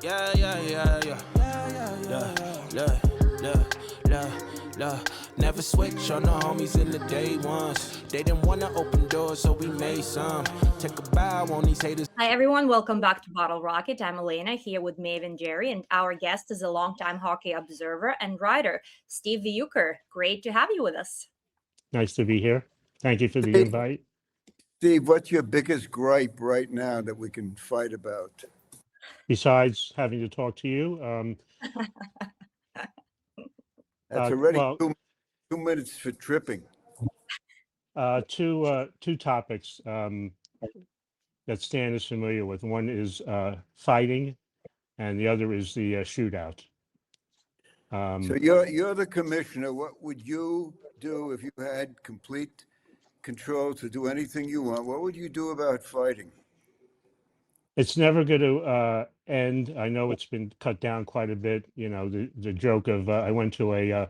Yeah, yeah, yeah, yeah. Look. Never switch on the homies in the day ones. They didn't want to open doors, so we made some. Take a bow on these haters. Hi, everyone. Welcome back to Bottle Rocket. I'm Elena here with Maeve and Jerry, and our guest is a longtime hockey observer and writer, Steve Viuker. Great to have you with us. Nice to be here. Thank you for the invite. Steve, what's your biggest gripe right now that we can fight about? Besides having to talk to you, That's already well, 2 minutes for tripping. two topics that Stan is familiar with. One is fighting, and the other is the shootout. So you're the commissioner. What would you do if you had complete control to do anything you want? What would you do about fighting? It's never going to end. I know it's been cut down quite a bit. You know, the joke of I went to a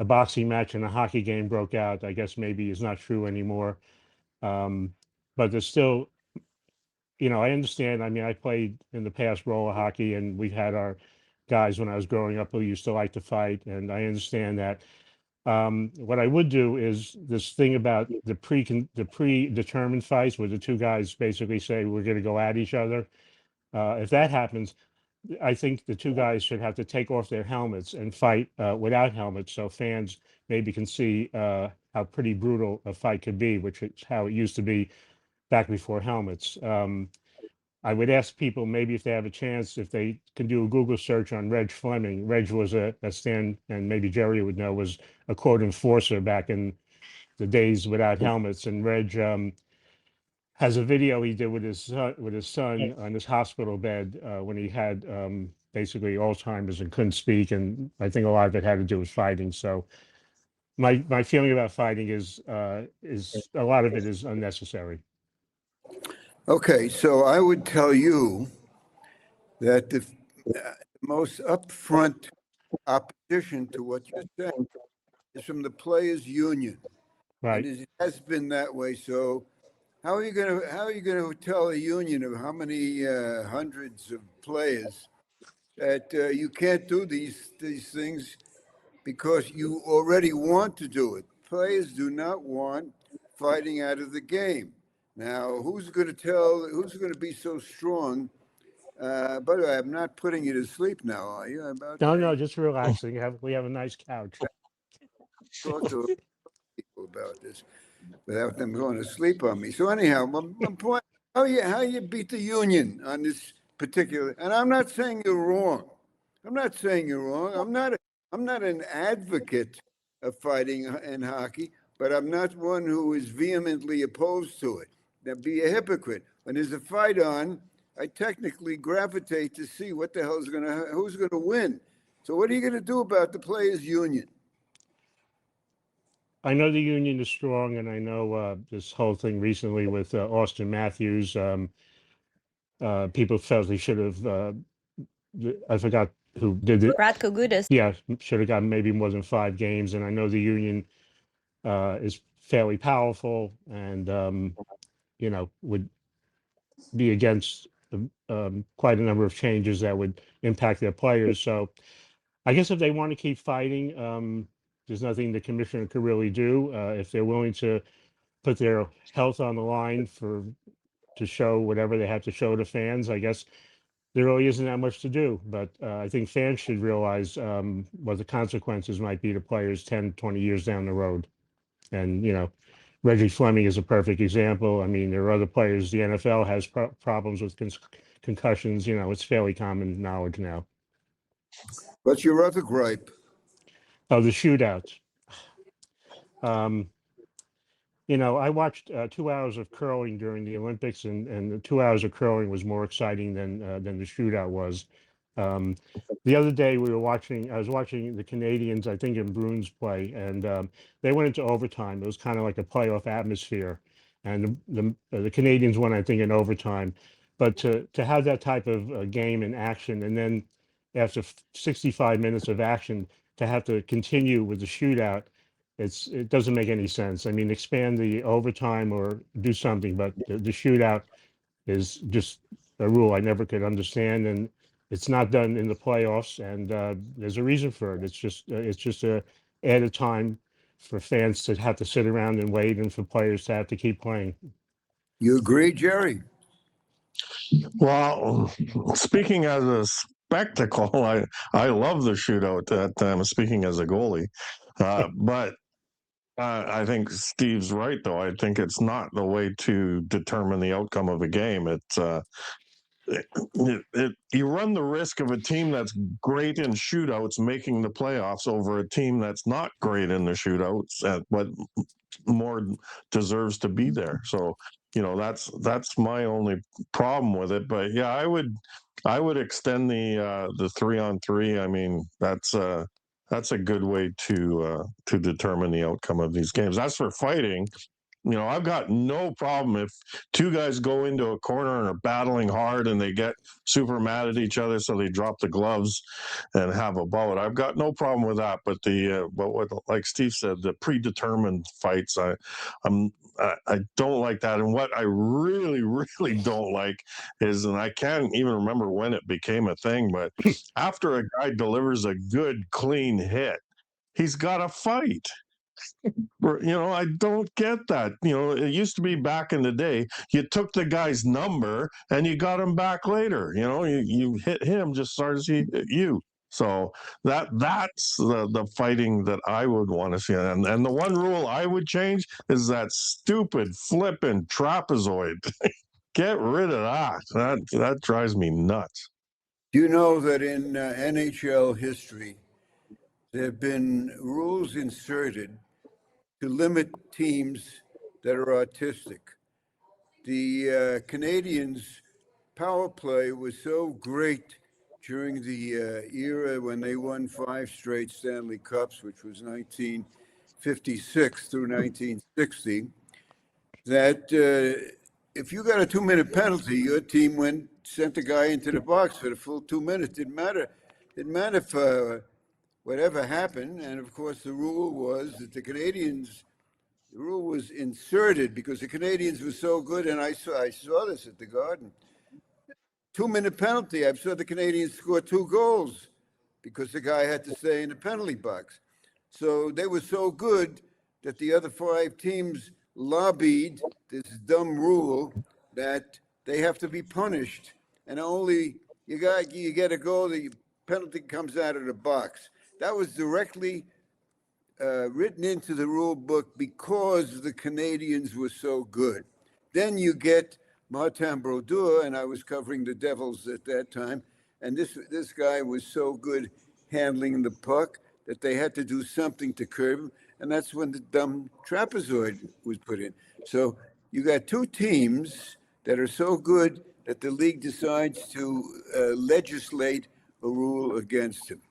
boxing match and a hockey game broke out, I guess maybe is not true anymore. But there's still, you know, I understand. I mean, I played in the past roller hockey, and we had our guys when I was growing up who used to like to fight, and I understand that. What I would do is this thing about the predetermined fights where the two guys basically say we're going to go at each other. If that happens, I think the two guys should have to take off their helmets and fight without helmets, so fans maybe can see how pretty brutal a fight could be, which is how it used to be back before helmets. I would ask people maybe if they have a chance, if they can do a Google search on Reg Fleming. Reg was a Stan, and maybe Jerry would know, was a court enforcer back in the days without helmets. And Reg has a video he did with his son on his hospital bed when he had basically Alzheimer's and couldn't speak. And I think a lot of it had to do with fighting. So my feeling about fighting is a lot of it is unnecessary. Okay, so I would tell you that the most upfront opposition to what you're saying is from the players' union, Right. and it has been that way. So, how are you going to tell a union of how many hundreds of players that you can't do these things because you already want to do it? Players do not want fighting out of the game. Now, who's going to be so strong? By the way, I'm not putting you to sleep now, are you? No, just relaxing. We have a nice couch. Talk to people about this without them going to sleep on me. So anyhow, my point: how you beat the union on this particular? And I'm not saying you're wrong. I'm not an advocate of fighting in hockey, but I'm not one who is vehemently opposed to it. Now, be a hypocrite. When there's a fight on, I technically gravitate to see what the hell's who's gonna win. So what are you gonna do about the players' union? I know the union is strong, and I know this whole thing recently with Austin Matthews. People felt he should have. I forgot who did it. Radko Gudas. Yeah, should have gotten maybe more than 5 games. And I know the union is fairly powerful, and you know, would be against quite a number of changes that would impact their players. So I guess if they want to keep fighting, there's nothing the commissioner could really do. If they're willing to put their health on the line to show whatever they have to show to fans, I guess there really isn't that much to do. But I think fans should realize what the consequences might be to players 10, 20 years down the road. And, you know, Reggie Fleming is a perfect example. I mean, there are other players. The NFL has problems with concussions. You know, it's fairly common knowledge now. What's your other gripe? Oh, the shootouts. You know, I watched 2 hours of curling during the Olympics, and the 2 hours of curling was more exciting than the shootout was. The other day I was watching the Canadians, I think in Bruins play, and they went into overtime. It was kind of like a playoff atmosphere, and the Canadians won, I think, in overtime. But to have that type of game in action, and then after 65 minutes of action, to have to continue with the shootout, it doesn't make any sense. I mean, expand the overtime or do something, but the shootout is just a rule I never could understand. And It's not done in the playoffs, and there's a reason for it. It's just a added time for fans to have to sit around and wait, and for players to have to keep playing. You agree, Jerry? Well, speaking as a spectacle, I love the shootout that time. Speaking as a goalie, but I think Steve's right, though. I think it's not the way to determine the outcome of a game. You run the risk of a team that's great in shootouts making the playoffs over a team that's not great in the shootouts, but more deserves to be there. So, that's my only problem with it. But yeah, I would extend the 3-on-3. I mean, that's a good way to determine the outcome of these games. As for fighting, I've got no problem if two guys go into a corner and are battling hard and they get super mad at each other, so they drop the gloves and have a bout. I've got no problem with that. But what, like Steve said, the predetermined fights, I don't like that. And what I really, really don't like is, and I can't even remember when it became a thing, but after a guy delivers a good, clean hit, he's got to fight. I don't get that. It used to be back in the day, you took the guy's number and you got him back later. You hit him just as hard as he hit you. So that's the fighting that I would want to see. And the one rule I would change is that stupid flipping trapezoid. Get rid of that. That drives me nuts. Do you know that in NHL history, there have been rules inserted to limit teams that are autistic? The Canadiens' power play was so great during the era when they won 5 straight Stanley Cups, which was 1956 through 1960, that if you got a 2-minute penalty, your team sent the guy into the box for the full 2 minutes. Didn't matter if whatever happened. And of course, the rule was that the rule was inserted because the Canadiens were so good. And I saw this at the Garden. 2-minute penalty. I saw the Canadiens score 2 goals because the guy had to stay in the penalty box. So they were so good that the other 5 teams lobbied this dumb rule that they have to be punished, and only you get a goal, the penalty comes out of the box. That was directly written into the rule book because the Canadiens were so good. Then you get Martin Brodeur, and I was covering the Devils at that time, and this guy was so good handling the puck that they had to do something to curb him, and that's when the dumb trapezoid was put in. So you got 2 teams that are so good that the league decides to legislate a rule against them.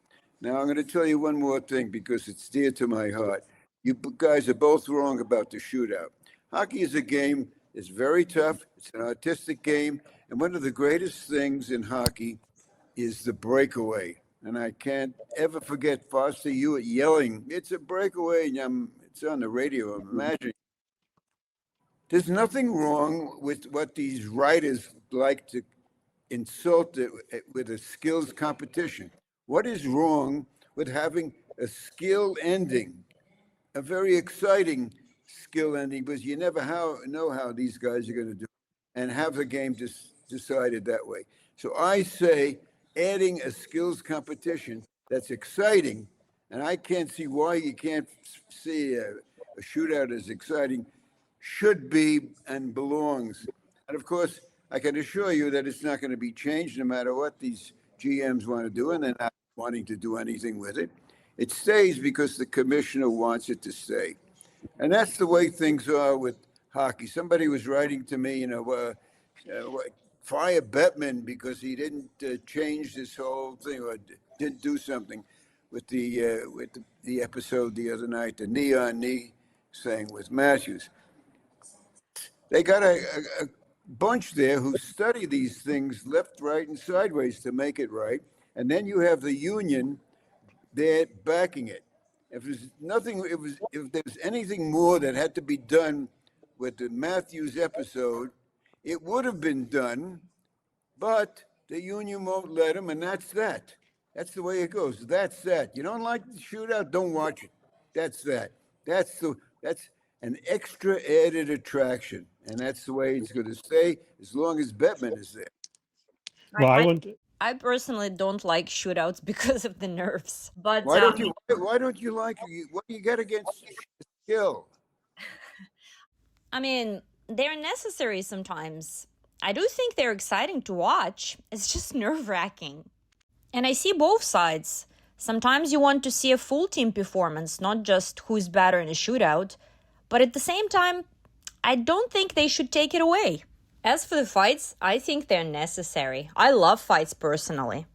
Now, I'm going to tell you one more thing because it's dear to my heart. You guys are both wrong about the shootout. Hockey is a game. It's very tough. It's an artistic game. And one of the greatest things in hockey is the breakaway. And I can't ever forget, Foster, you yelling, "It's a breakaway." And it's on the radio, I'm imagining. There's nothing wrong with what these writers like to insult it with a skills competition. What is wrong with having a skill ending, a very exciting skill ending, because you never know how these guys are going to do it, and have the game decided that way? So I say adding a skills competition that's exciting, and I can't see why you can't see a shootout as exciting, should be and belongs. And of course, I can assure you that it's not going to be changed no matter what these GMs want to do, and they're not wanting to do anything with it. It stays because the commissioner wants it to stay. And that's the way things are with hockey. Somebody was writing to me, fire Bettman because he didn't change this whole thing or didn't do something with the episode the other night, the knee on knee thing with Matthews. They got a bunch there who study these things left, right, and sideways to make it right. And then you have the union there backing it. If there's anything more that had to be done with the Matthews episode, it would have been done, but the union won't let them, and that's that. That's the way it goes. That's that. You don't like the shootout, don't watch it. That's that. That's an extra added attraction, and that's the way it's going to stay as long as Bettman is there. Well, I I, went. I personally don't like shootouts because of the nerves. But Why don't you? Why don't you like? What do you got against skill? I mean, they're necessary sometimes. I do think they're exciting to watch. It's just nerve-wracking. And I see both sides. Sometimes you want to see a full team performance, not just who's better in a shootout. But at the same time, I don't think they should take it away. As for the fights, I think they're necessary. I love fights personally.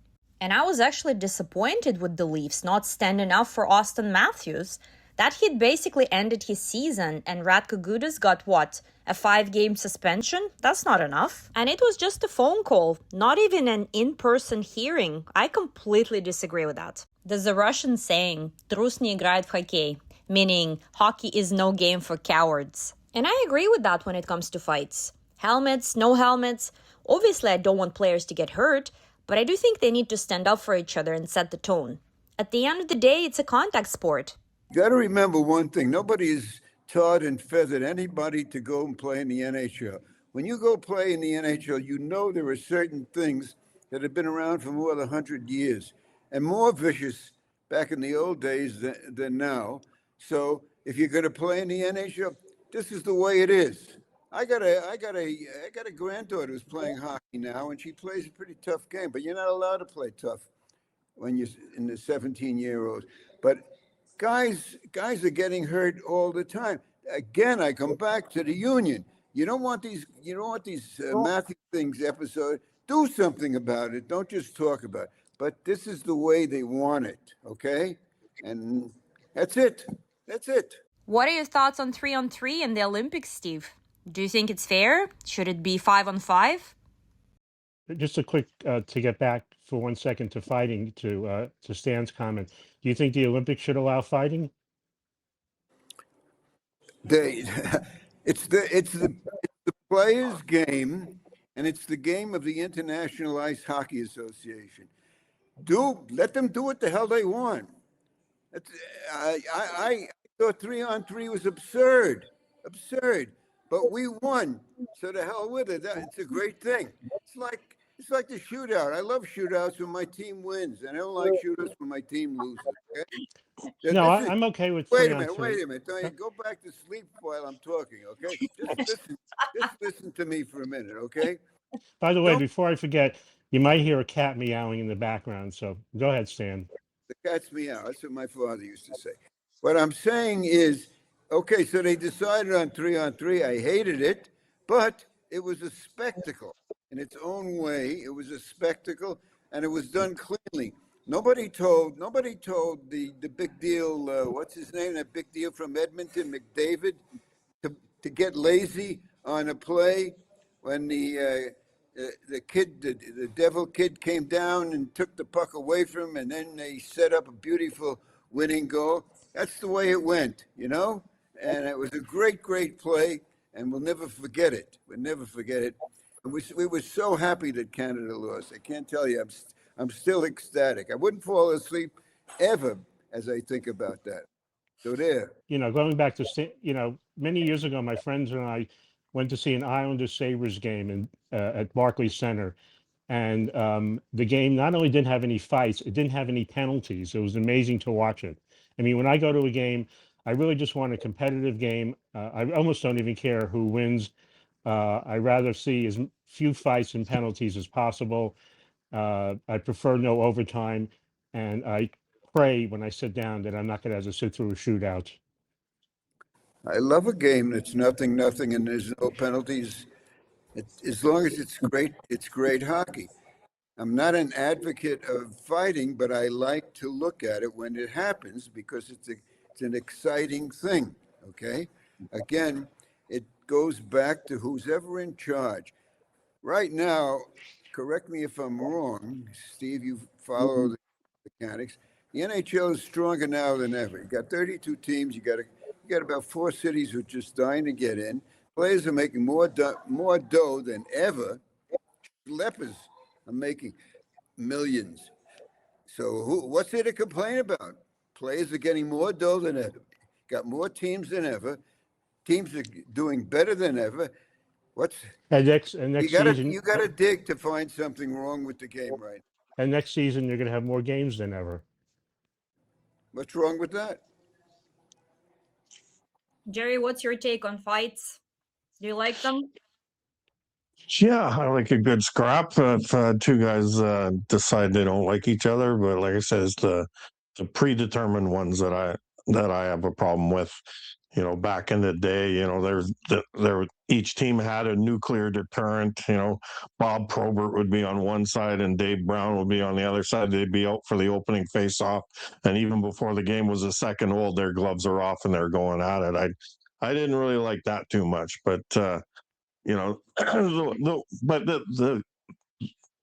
And I was actually disappointed with the Leafs not standing up for Austin Matthews. That hit basically ended his season, and Radko Gudas got what? A 5-game suspension? That's not enough. And it was just a phone call, not even an in-person hearing. I completely disagree with that. There's a Russian saying, "Трус не играет в хоккей," meaning hockey is no game for cowards. And I agree with that when it comes to fights. Helmets, no helmets. Obviously, I don't want players to get hurt, but I do think they need to stand up for each other and set the tone. At the end of the day, it's a contact sport. You got to remember one thing: nobody has taught and feathered anybody to go and play in the NHL. When you go play in the NHL, you know there are certain things that have been around for more than 100 years and more vicious back in the old days than now. So if you're going to play in the NHL, this is the way it is. I got a granddaughter who's playing hockey now, and she plays a pretty tough game. But you're not allowed to play tough when you're in the 17-year-olds. But guys are getting hurt all the time. Again, I come back to the union. You don't want these Matthew things episode. Do something about it. Don't just talk about it. But this is the way they want it, okay? And that's it. That's it. What are your thoughts on 3-on-3 in the Olympics, Steve? Do you think it's fair? Should it be 5-on-5? Just a quick to get back for 1 second to fighting to Stan's comment. Do you think the Olympics should allow fighting? It's the players' game, and it's the game of the International Ice Hockey Association. Let them do what the hell they want. I thought 3-on-3 was absurd. But we won, so the hell with it. It's a great thing. It's like the shootout. I love shootouts when my team wins, and I don't like shootouts when my team loses. Okay? No, I'm okay with 3-on-3. Wait a minute. Don't go back to sleep while I'm talking. Okay, just listen to me for a minute. Okay. By the way, before I forget, you might hear a cat meowing in the background. So go ahead, Stan. The cat's meow. That's what my father used to say. What I'm saying is, okay, so they decided on 3-on-3. I hated it, but it was a spectacle in its own way. It was a spectacle, and it was done cleanly. Nobody told the big deal. What's his name? That big deal from Edmonton, McDavid, to get lazy on a play when the devil kid came down and took the puck away from him, and then they set up a beautiful winning goal. That's the way it went, you know? And it was a great play, and we'll never forget it. We'll never forget it. And we were so happy that Canada lost. I can't tell you, I'm still ecstatic. I wouldn't fall asleep ever as I think about that. So there. Going back to, many years ago, my friends and I went to see an Islanders Sabres game at Barclays Center. And the game not only didn't have any fights, it didn't have any penalties. It was amazing to watch it. I mean, when I go to a game, I really just want a competitive game. I almost don't even care who wins. I'd rather see as few fights and penalties as possible. I prefer no overtime. And I pray when I sit down that I'm not going to have to sit through a shootout. I love a game that's nothing, and there's no penalties. As long as it's great hockey. I'm not an advocate of fighting, but I like to look at it when it happens because it's an exciting thing, okay? Again, it goes back to who's ever in charge. Right now, correct me if I'm wrong, Steve, you follow the mechanics. The NHL is stronger now than ever. You got 32 teams. You got about 4 cities who are just dying to get in. Players are making more dough than ever. Lepers I'm making millions. So what's there to complain about? Players are getting more dough than ever. Got more teams than ever. Teams are doing better than ever. And next You season, gotta dig to find something wrong with the game, right? and next season you're going to have more games than ever. What's wrong with that? Jerry, what's your take on fights? Do you like them? Yeah, I like a good scrap if two guys decide they don't like each other. But like I said, it's the predetermined ones that I have a problem with. You know, back in the day, you know, there each team had a nuclear deterrent. You know, Bob Probert would be on one side and Dave Brown would be on the other side. They'd be out for the opening face-off, and even before the game was a second old, their gloves are off and they're going at it. I didn't really like that too much, but you know, but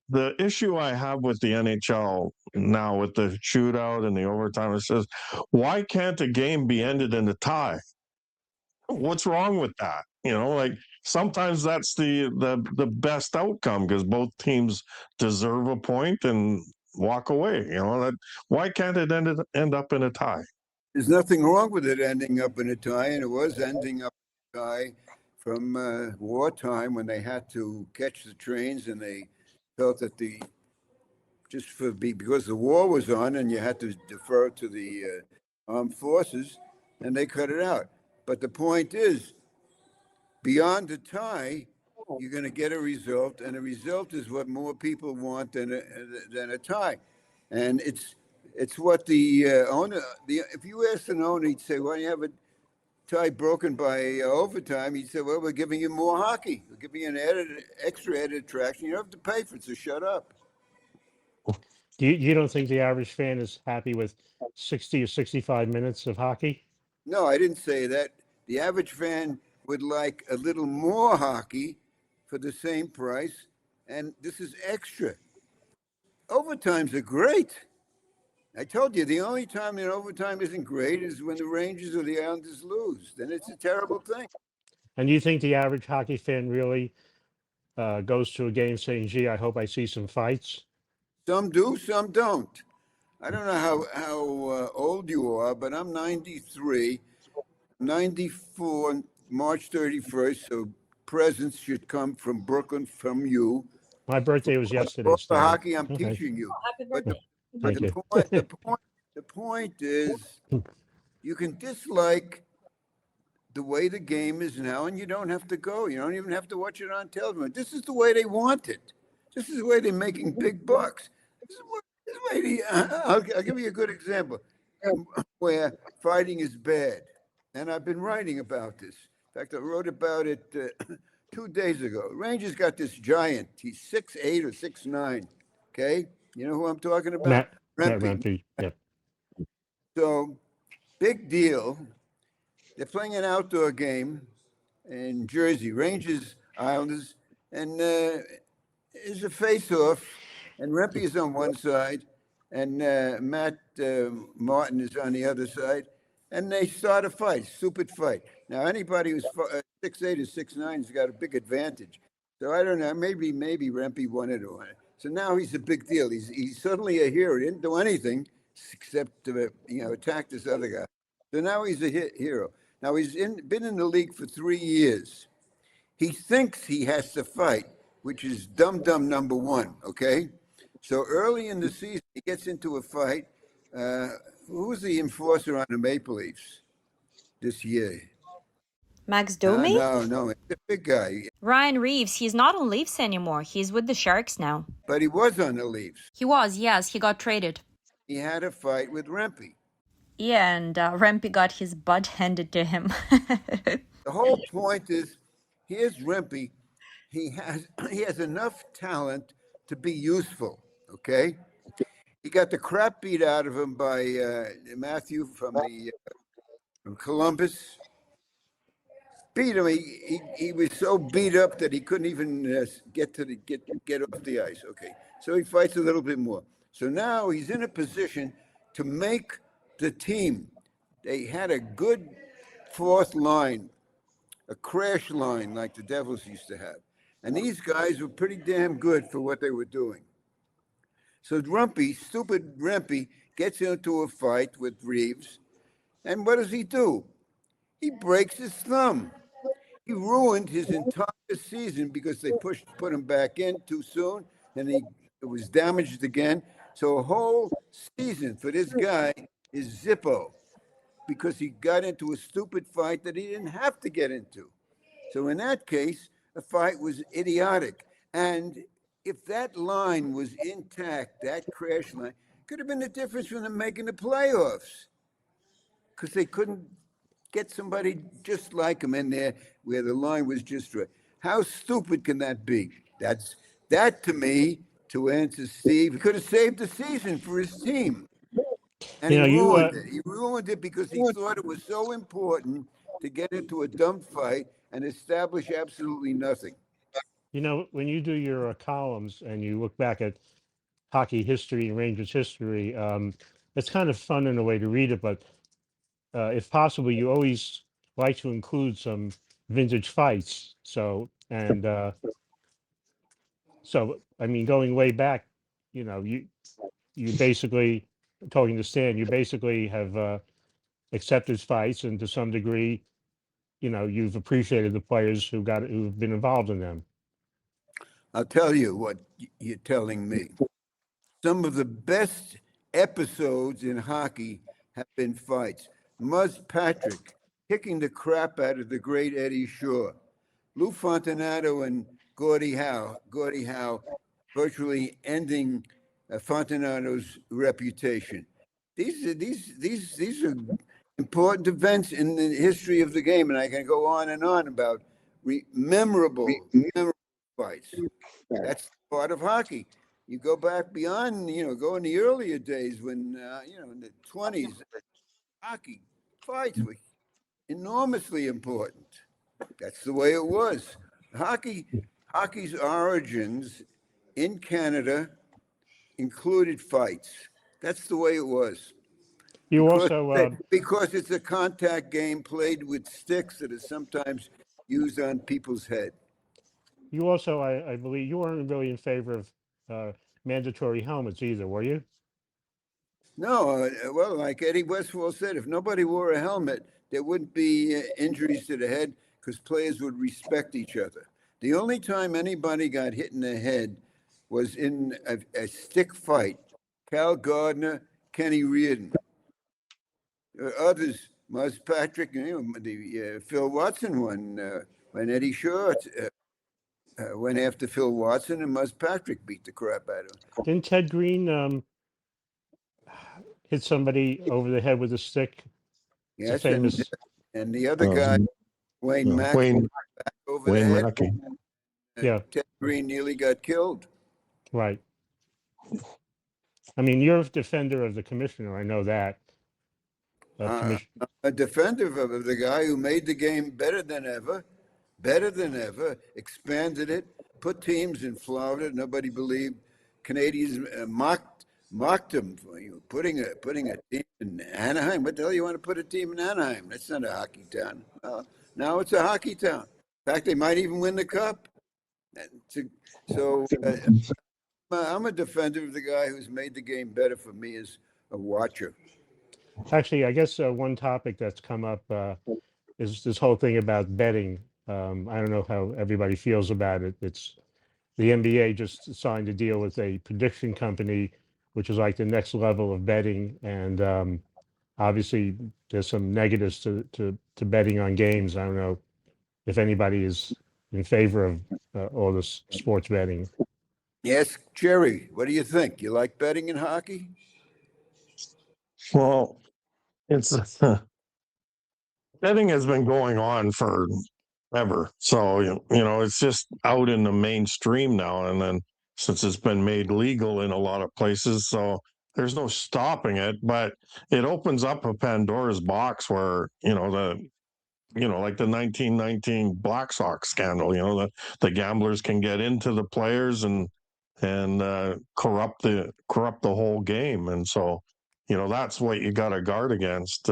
the issue I have with the NHL now with the shootout and the overtime is just why can't a game be ended in a tie? What's wrong with that? You know, like sometimes that's the best outcome because both teams deserve a point and walk away. You know, that why can't it end up in a tie? There's nothing wrong with it ending up in a tie, and it was ending up in a tie from wartime when they had to catch the trains and they felt that because the war was on and you had to defer to the armed forces, and they cut it out. But the point is, beyond a tie, you're going to get a result, and a result is what more people want than a tie, and it's what the owner. If you asked an owner, he'd say, "Why do you have a tie broken by overtime?" He'd say, "Well, we're giving you more hockey. We're giving you an extra added attraction. You don't have to pay for it, so shut up." You don't think the average fan is happy with 60 or 65 minutes of hockey? No, I didn't say that. The average fan would like a little more hockey for the same price, and this is extra. Overtimes are great. I told you the only time that overtime isn't great is when the Rangers or the Islanders lose. Then it's a terrible thing. And you think the average hockey fan really goes to a game saying, "Gee, I hope I see some fights"? Some do, some don't. I don't know how old you are, but I'm 93, 94, March 31st. So presents should come from Brooklyn, from you. My birthday was yesterday, For Steve. hockey, I'm Okay. teaching you. Happy But birthday. Thank you. the point is, you can dislike the way the game is now, and you don't have to go. You don't even have to watch it on television. This is the way they want it. This is the way they're making big bucks. This is way I'll give you a good example where fighting is bad, and I've been writing about this. In fact, I wrote about it 2 days ago. Rangers got this giant. He's 6'8" or 6'9". Okay, you know who I'm talking about? Matt Rempe. Rempe. Yep. So, big deal. They're playing an outdoor game in Jersey, Rangers, Islanders, and it's a face-off, and Rempe is on one side, and Matt Martin is on the other side, and they start a fight, stupid fight. Now, anybody who's 6'8" or 6'9" has got a big advantage. So I don't know, maybe Rempe wanted to win it. So now he's a big deal. He's suddenly a hero. He didn't do anything except attack this other guy. So now he's a hero. Now he's been in the league for 3 years. He thinks he has to fight, which is dumb number one. Okay, so early in the season he gets into a fight. Who's the enforcer on the Maple Leafs this year? Max Domi? No, it's a big guy. Ryan Reeves, he's not on Leafs anymore. He's with the Sharks now. But he was on the Leafs. He was, yes. He got traded. He had a fight with Rempe. Yeah, and Rempe got his butt handed to him. The whole point is, here's Rempe. He has enough talent to be useful. Okay, he got the crap beat out of him by Matthew from Columbus. Beat him. He was so beat up that he couldn't even get off the ice. Okay, so he fights a little bit more. So now he's in a position to make the team. They had a good fourth line, a crash line like the Devils used to have, and these guys were pretty damn good for what they were doing. So stupid Rumpy, gets into a fight with Reeves, and what does he do? He breaks his thumb. He ruined his entire season because they put him back in too soon, and it was damaged again. So a whole season for this guy is Zippo because he got into a stupid fight that he didn't have to get into. So in that case, the fight was idiotic. And if that line was intact, that crash line could have been the difference from them making the playoffs because they couldn't get somebody just like him in there where the line was just right. How stupid can that be? That to me, to answer Steve, he could have saved the season for his team. And You he know, ruined it. He ruined it because he thought it was so important to get into a dumb fight and establish absolutely nothing. you know, when you do your columns and you look back at hockey history and Rangers history, it's kind of fun in a way to read it, but if possible, you always like to include some vintage fights. So I mean, going way back, you know, you basically, talking to Stan, you basically have accepted fights, and to some degree, you know, you've appreciated the players who've been involved in them. I'll tell you what you're telling me. Some of the best episodes in hockey have been fights. Muzz Patrick kicking the crap out of the great Eddie Shaw. Lou Fontinato and Gordie Howe virtually ending Fontanato's reputation. These are important events in the history of the game, and I can go on and on about memorable fights. That's part of hockey. You go back beyond, go in the earlier days when, in the 20s, hockey fights were enormously important. That's the way it was. Hockey's origins in Canada included fights. That's the way it was. You Because, also, because it's a contact game played with sticks that are sometimes used on people's head. I believe, you weren't really in favor of mandatory helmets either, were you? No, well, like Eddie Westfall said, if nobody wore a helmet, there wouldn't be injuries to the head because players would respect each other. The only time anybody got hit in the head was in a stick fight. Cal Gardner, Kenny Reardon. Others, Muzz Patrick, the Phil Watson one, when Eddie Shaw went after Phil Watson and Muzz Patrick beat the crap out of him. Didn't Ted Green hit somebody over the head with a stick? It's a Yes, famous. and the other guy, Wayne Mack, over the head. Mackey. Yeah. Ted Green nearly got killed. Right. I mean, you're a defender of the commissioner. I know that. A defender of the guy who made the game better than ever, expanded it, put teams in Florida. Nobody believed. Canadians mocked him for putting a team in Anaheim. What the hell you want to put a team in Anaheim? That's not a hockey town. Now it's a hockey town. In fact, they might even win the cup. So I'm a defender of the guy who's made the game better for me as a watcher. Actually, I guess one topic that's come up is this whole thing about betting. I don't know how everybody feels about it. It's the NBA just signed a deal with a prediction company, which is like the next level of betting. And obviously, there's some negatives to betting on games. I don't know if anybody is in favor of all this sports betting. Yes, Jerry, what do you think? You like betting in hockey? Well, it's betting has been going on forever. So, it's just out in the mainstream now. And then since it's been made legal in a lot of places, so there's no stopping it, but it opens up a Pandora's box where, like the 1919 Black Sox scandal, the gamblers can get into the players and corrupt the whole game. And so, that's what you got to guard against.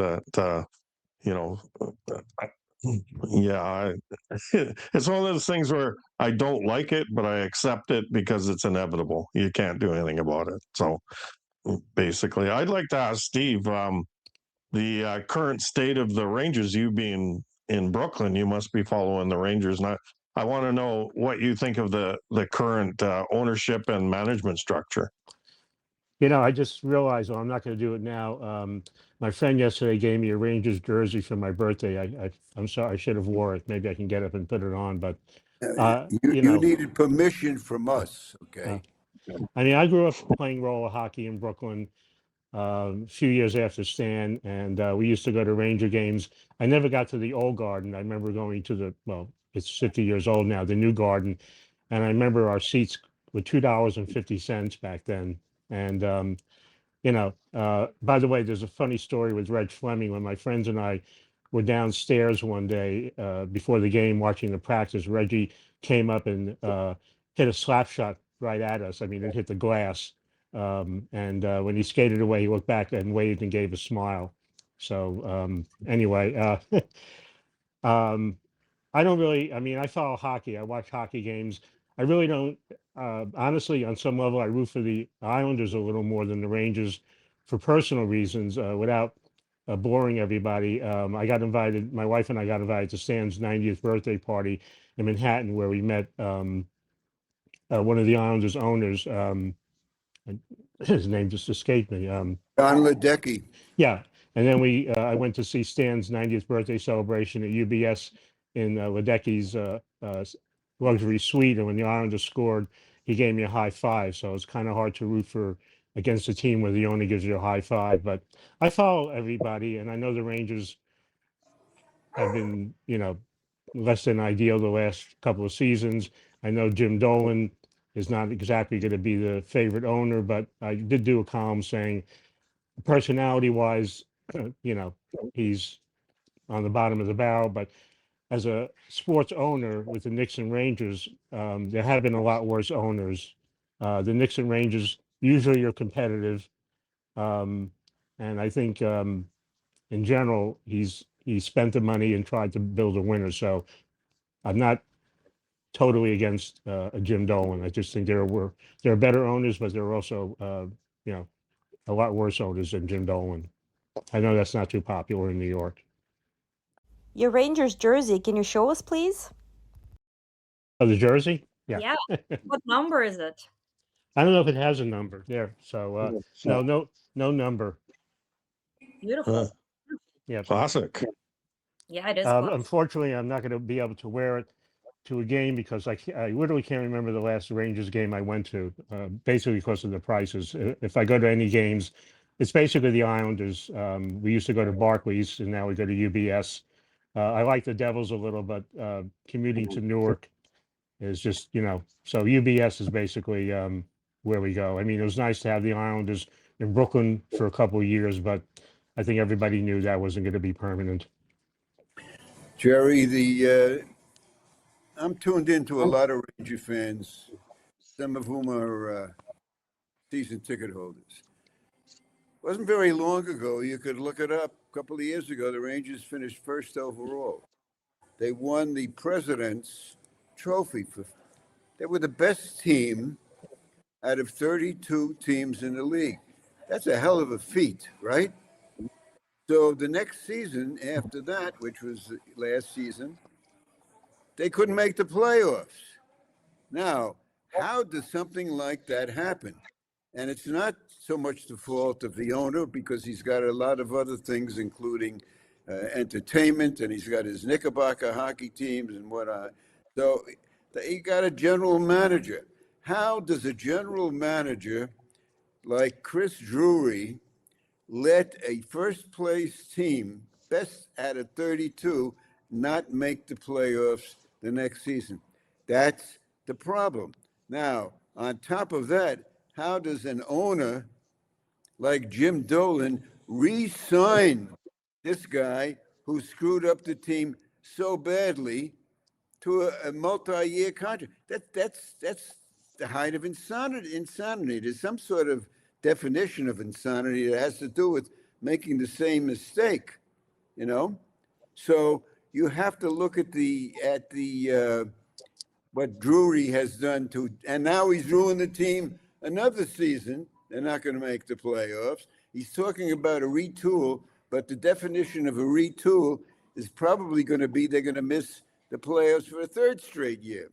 Yeah, it's one of those things where I don't like it, but I accept it because it's inevitable. You can't do anything about it. So basically, I'd like to ask Steve, the current state of the Rangers. You being in Brooklyn, you must be following the Rangers. And I want to know what you think of the current ownership and management structure. I just realized, I'm not going to do it now. My friend yesterday gave me a Rangers jersey for my birthday. I'm sorry, I should have wore it. Maybe I can get up and put it on. But You needed permission from us, uh, okay? I mean, I grew up playing roller hockey in Brooklyn. A few years after Stan, and we used to go to Ranger games. I never got to the old Garden. I remember going to it's 50 years old now, the new Garden, and I remember our seats were $2.50 back then. And by the way, there's a funny story with Reg Fleming. When my friends and I were downstairs one day before the game watching the practice, Reggie came up and hit a slap shot right at us. I mean, it hit the glass. And when he skated away, he looked back and waved and gave a smile. So anyway, I don't really, I mean, I follow hockey. I watch hockey games. I really don't, honestly, on some level, I root for the Islanders a little more than the Rangers for personal reasons, without boring everybody. My wife and I got invited to Stan's 90th birthday party in Manhattan, where we met one of the Islanders owners. His name just escaped me. Don Ledecky. Yeah, and then I went to see Stan's 90th birthday celebration at UBS in Ledecky's luxury suite, and when the Islanders scored, he gave me a high five. So it's kind of hard to root for against a team where the owner gives you a high five. But I follow everybody, and I know the Rangers have been, less than ideal the last couple of seasons. I know Jim Dolan is not exactly going to be the favorite owner, but I did do a column saying personality wise, he's on the bottom of the barrel. But as a sports owner with the Knicks and Rangers, there have been a lot worse owners. The Knicks and Rangers usually are competitive. And I think in general, he spent the money and tried to build a winner. So I'm not totally against a Jim Dolan. I just think there are better owners, but there are also a lot worse owners than Jim Dolan. I know that's not too popular in New York. Your Rangers jersey, can you show us, please? Oh, the jersey? Yeah. Yeah. What number is it? I don't know if it has a number there. So no number. Beautiful. Yeah. Classic. Yeah, it is. Unfortunately, I'm not going to be able to wear it to a game because I literally can't remember the last Rangers game I went to, basically because of the prices. If I go to any games, it's basically the Islanders. We used to go to Barclays, and now we go to UBS. I like the Devils a little, but commuting to Newark is just, so UBS is basically where we go. I mean, it was nice to have the Islanders in Brooklyn for a couple of years, but I think everybody knew that wasn't going to be permanent. Jerry, I'm tuned into a lot of Ranger fans, some of whom are season ticket holders. Wasn't very long ago, you could look it up. A couple of years ago, the Rangers finished first overall. They won the President's Trophy. They were the best team out of 32 teams in the league. That's a hell of a feat, right? So the next season after that, which was last season, they couldn't make the playoffs. Now, how does something like that happen? And it's not so much the fault of the owner because he's got a lot of other things, including entertainment, and he's got his Knickerbocker hockey teams and whatnot. So he got a general manager. How does a general manager like Chris Drury let a first place team, best out of 32, not make the playoffs the next season? That's the problem. Now, on top of that, how does an owner like Jim Dolan re-sign this guy who screwed up the team so badly to a multi-year contract? That's the height of insanity. There's some sort of definition of insanity that has to do with making the same mistake, So you have to look at the what Drury has done to, and now he's ruined the team another season. They're not going to make the playoffs. He's talking about a retool, but the definition of a retool is probably going to be they're going to miss the playoffs for a third straight year.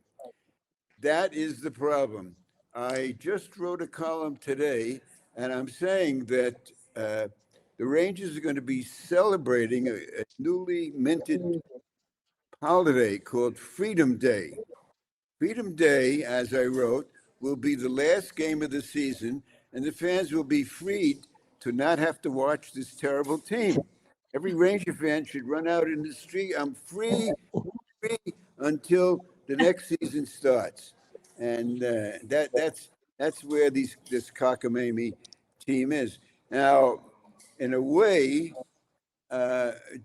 That is the problem. I just wrote a column today, and I'm saying that the Rangers are going to be celebrating a newly minted holiday called Freedom Day. Freedom Day, as I wrote, will be the last game of the season, and the fans will be freed to not have to watch this terrible team. Every Ranger fan should run out in the street. I'm free until the next season starts, and that's where this cockamamie team is now. In a way,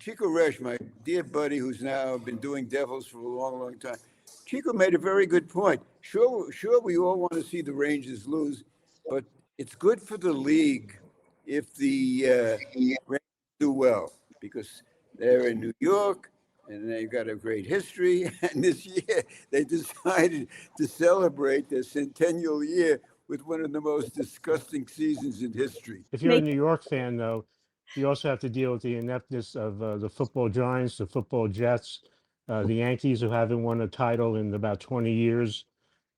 Chico Resch, my dear buddy, who's now been doing Devils for a long, long time, Chico made a very good point. Sure, we all want to see the Rangers lose, but it's good for the league if the Rangers do well, because they're in New York and they've got a great history. And this year they decided to celebrate their centennial year with one of the most disgusting seasons in history. If you're a New York fan, though, you also have to deal with the ineptness of the football giants, the football Jets, the Yankees, who haven't won a title in about 20 years,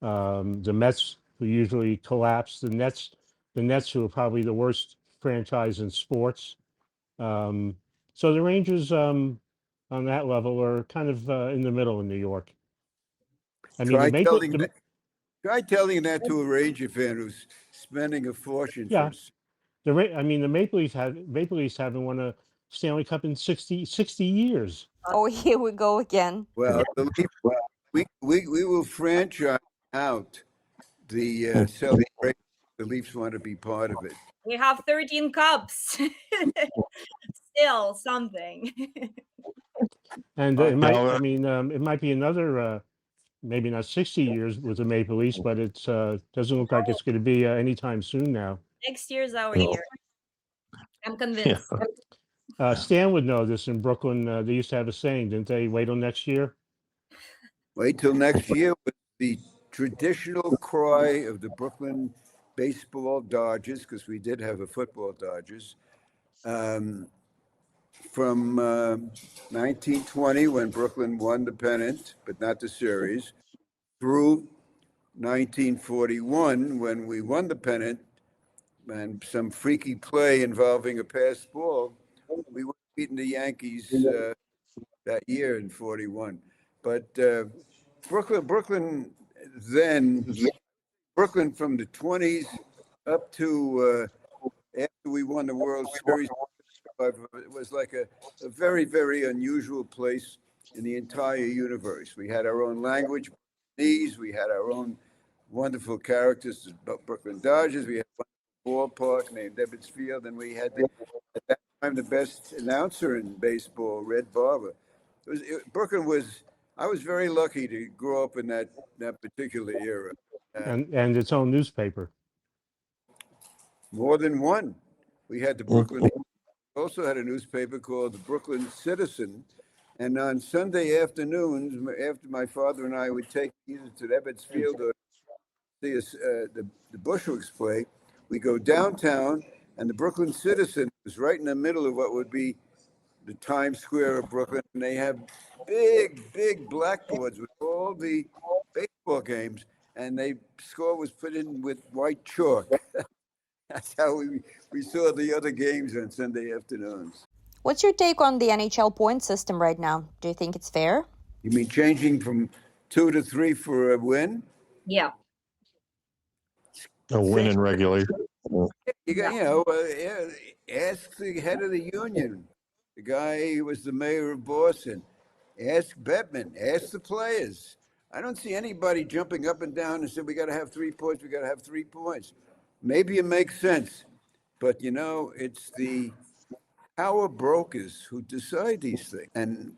the Mets, who usually collapse, the Nets, who are probably the worst franchise in sports. So the Rangers, on that level, are kind of in the middle in New York. I mean, try telling that to a Ranger fan who's spending a fortune. Yeah. The Maple Leafs haven't won a Stanley Cup in 60 years. Oh, here we go again. Well, we will franchise out the celebration. The Leafs want to be part of it. We have 13 cups. Still something. And it might be another, maybe not 60 years with the Maple Leafs, but it doesn't look like it's going to be anytime soon now. Next year's our year. I'm convinced. Stan would know this. In Brooklyn, they used to have a saying, didn't they? Wait till next year. Wait till next year with the traditional cry of the Brooklyn baseball Dodgers, because we did have a football Dodgers, from 1920 when Brooklyn won the pennant, but not the series, through 1941 when we won the pennant, and some freaky play involving a pass ball, we were beating the Yankees that year in 41. But Brooklyn from the 20s up to after we won the World Series, it was like a very, very unusual place in the entire universe. We had our own language, we had our own wonderful characters, the Brooklyn Dodgers. We had one ballpark named Ebbets Field, and we had at that time the best announcer in baseball, Red Barber. I was very lucky to grow up in that particular era. And its own newspaper. More than one. We had the Brooklyn. Also had a newspaper called the Brooklyn Citizen, and on Sunday afternoons, after my father and I would take either to Ebbets Field or see the Bushwicks play, we go downtown, and the Brooklyn Citizen was right in the middle of what would be the Times Square of Brooklyn, and they have big blackboards with all the baseball games, and the score was put in with white chalk. That's how we saw the other games on Sunday afternoons. What's your take on the NHL point system right now? Do you think it's fair? You mean changing from 2 to 3 for a win? Yeah. A win in regulation. Ask the head of the union, the guy who was the mayor of Boston. Ask Bettman. Ask the players. I don't see anybody jumping up and down and saying, we got to have 3 points. We got to have 3 points. Maybe it makes sense, but it's the power brokers who decide these things. And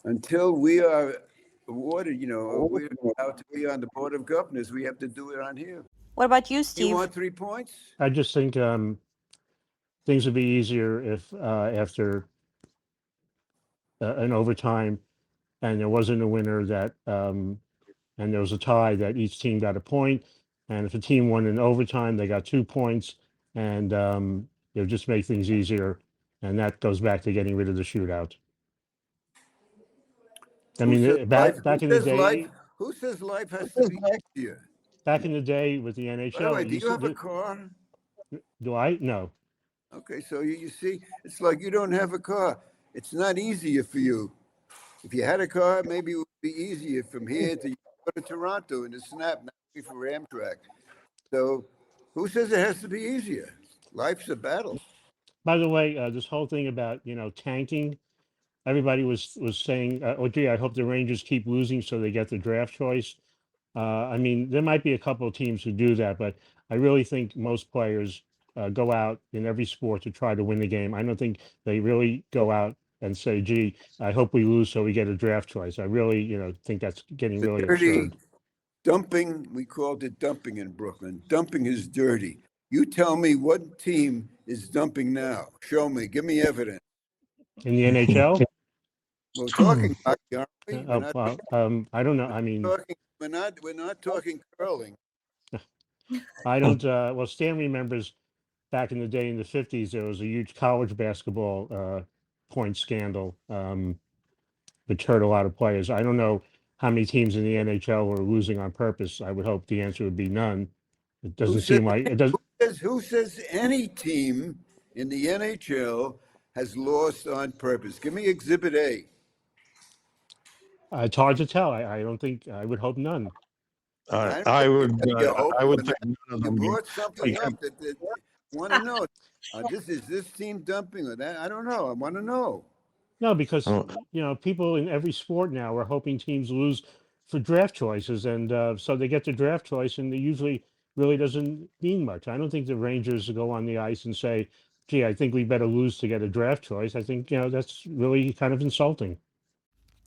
until we are awarded, we're allowed to be on the board of governors, we have to do it on here. What about you, Steve? You want 3 points? I just think things would be easier if after an overtime, and there wasn't a winner that, and there was a tie that each team got a point. And if a team won in overtime, they got 2 points, and it would just make things easier. And that goes back to getting rid of the shootout. I Who says mean, life? back in the day, Who says life has to be easier? back in the day with the By the NHL, way, it do used you to have a car? do I? No. Okay, so you see, it's like you don't have a car. It's not easier for you. If you had a car, maybe it would be easier from here to go to Toronto in a snap, not wait for Amtrak. So, who says it has to be easier? Life's a battle. By the way, this whole thing about tanking, everybody was saying, "Oh, gee, I hope the Rangers keep losing so they get the draft choice." I mean, there might be a couple of teams who do that, but I really think most players go out in every sport to try to win the game. I don't think they really go out and say, "Gee, I hope we lose so we get a draft choice." I really, think that's getting The really dirty absurd. dumping, we called it dumping in Brooklyn. Dumping is dirty. You tell me what team is dumping now. Show me. Give me evidence. In the NHL, We're talking hockey, aren't we? We're not well, I don't know. I mean, talking. We're not talking curling. I don't. Well, Stan remembers back in the day in the 50s, there was a huge college basketball point scandal, which hurt a lot of players. I don't know how many teams in the NHL were losing on purpose. I would hope the answer would be none. It Who doesn't says seem like it does. who says any team in the NHL has lost on purpose? Give me Exhibit A. It's hard to tell. I don't think. I would hope none. I don't I know. would You're I hoping would for think that. none of You them. brought something up that want to know. This team dumping or that? I don't know. I want to know. No, because Oh, people in every sport now are hoping teams lose for draft choices, and so they get the draft choice, and it usually really doesn't mean much. I don't think the Rangers go on the ice and say, "Gee, I think we better lose to get a draft choice." I think that's really kind of insulting.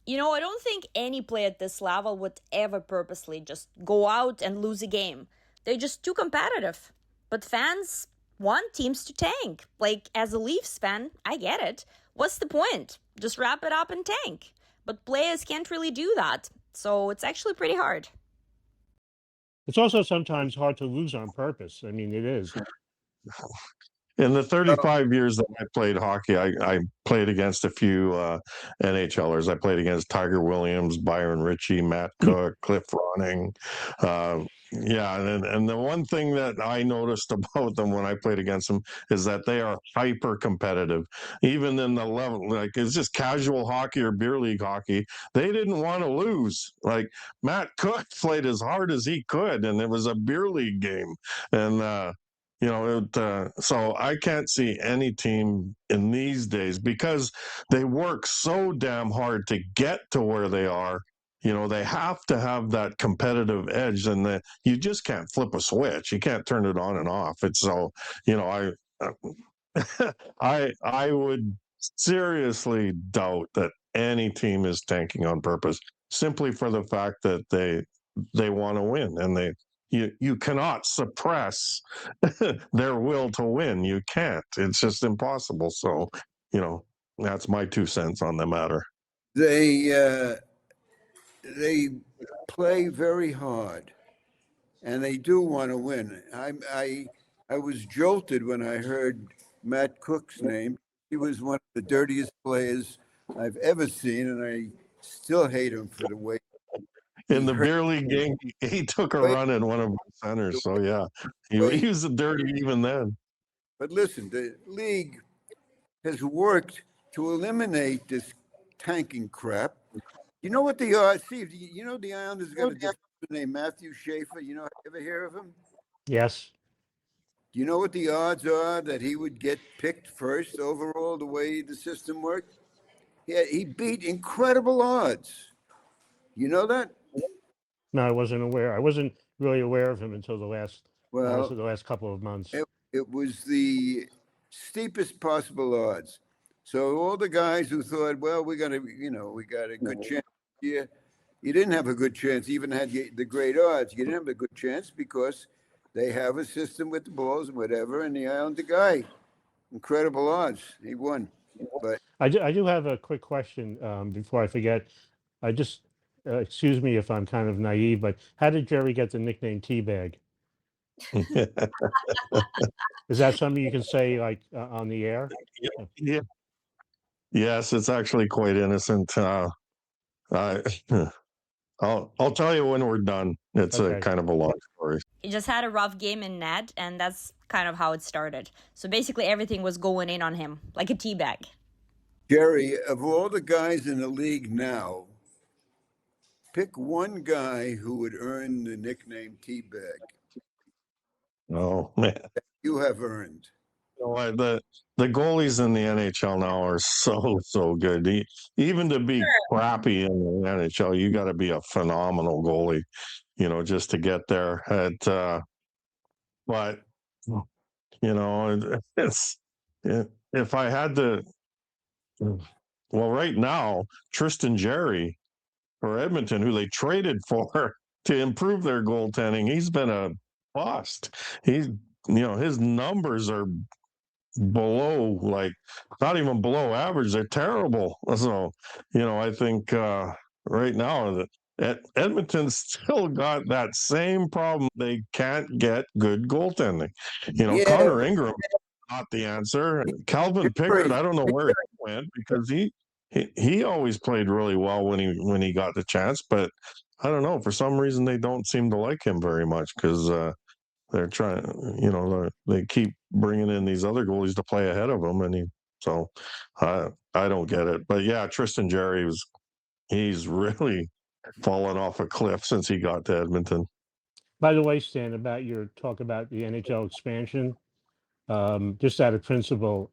I don't think any player at this level would ever purposely just go out and lose a game. They're just too competitive. But fans want teams to tank. Like, as a Leafs fan, I get it. What's the point? Just wrap it up and tank. But players can't really do that. So it's actually pretty hard. It's also sometimes hard to lose on purpose. I mean, it is. in the 35 years that I played hockey, I played against a few NHLers. I played against Tiger Williams, Byron Ritchie, Matt Cook, Cliff Ronning. Yeah, and the one thing that I noticed about them when I played against them is that they are hyper competitive. Even in the level, like it's just casual hockey or beer league hockey, they didn't want to lose. Like Matt Cook played as hard as he could, and it was a beer league game. And so I can't see any team in these days because they work so damn hard to get to where they are. They have to have that competitive edge, and you just can't flip a switch. You can't turn it on and off. It's so, I, I would seriously doubt that any team is tanking on purpose simply for the fact that they want to win, and you cannot suppress their will to win. You can't. It's just impossible. So, that's my 2 cents on the matter. They play very hard, and they do want to win. I was jolted when I heard Matt Cook's name. He was one of the dirtiest players I've ever seen, and I still hate him for the way In he the hurt. beer league game, he took a run at one of our centers. So yeah, he was dirty even then. But listen, the league has worked to eliminate this tanking crap. You know what the odds? Steve, you know the Islanders got a defenseman named Matthew Schaefer. Ever hear of him? Yes. Do you know what the odds are that he would get picked first overall the way the system worked? He beat incredible odds. You know that? No, I wasn't aware. I wasn't really aware of him until honestly, Well, the last couple of months. it was the steepest possible odds. So all the guys who thought, well, we got a good chance here. You didn't have a good chance, even had the great odds. You didn't have a good chance because they have a system with the balls and whatever. And the Islander guy, incredible odds. He won. But I do have a quick question before I forget. I just excuse me if I'm kind of naive, but how did Jerry get the nickname Teabag? Is that something you can say like on the air? Yeah. Yes, it's actually quite innocent. I, I'll tell you when we're done. It's a Okay. kind of a long story. He just had a rough game in net, and that's kind of how it started. So basically, everything was going in on him like a teabag. Jerry, of all the guys in the league now, pick one guy who would earn the nickname Teabag. Oh man, You have earned. the goalies in the NHL now are so good. Even to be crappy in the NHL, you got to be a phenomenal goalie, just to get there. But it's if I had to, well, right now Tristan Jerry for Edmonton, who they traded for to improve their goaltending, he's been a bust. His numbers are below, like not even below average. They're terrible. So, I think right now that Edmonton's still got that same problem. They can't get good goaltending. Yeah, Connor Ingram not the answer. Calvin Jerry, Pickard, I don't know where he went because he always played really well when he got the chance, but I don't know, for some reason they don't seem to like him very much because they're trying, they keep bringing in these other goalies to play ahead of him, and I don't get it. But yeah, Tristan Jerry he's really fallen off a cliff since he got to Edmonton. By the way, Stan, about your talk about the NHL expansion, just out of principle,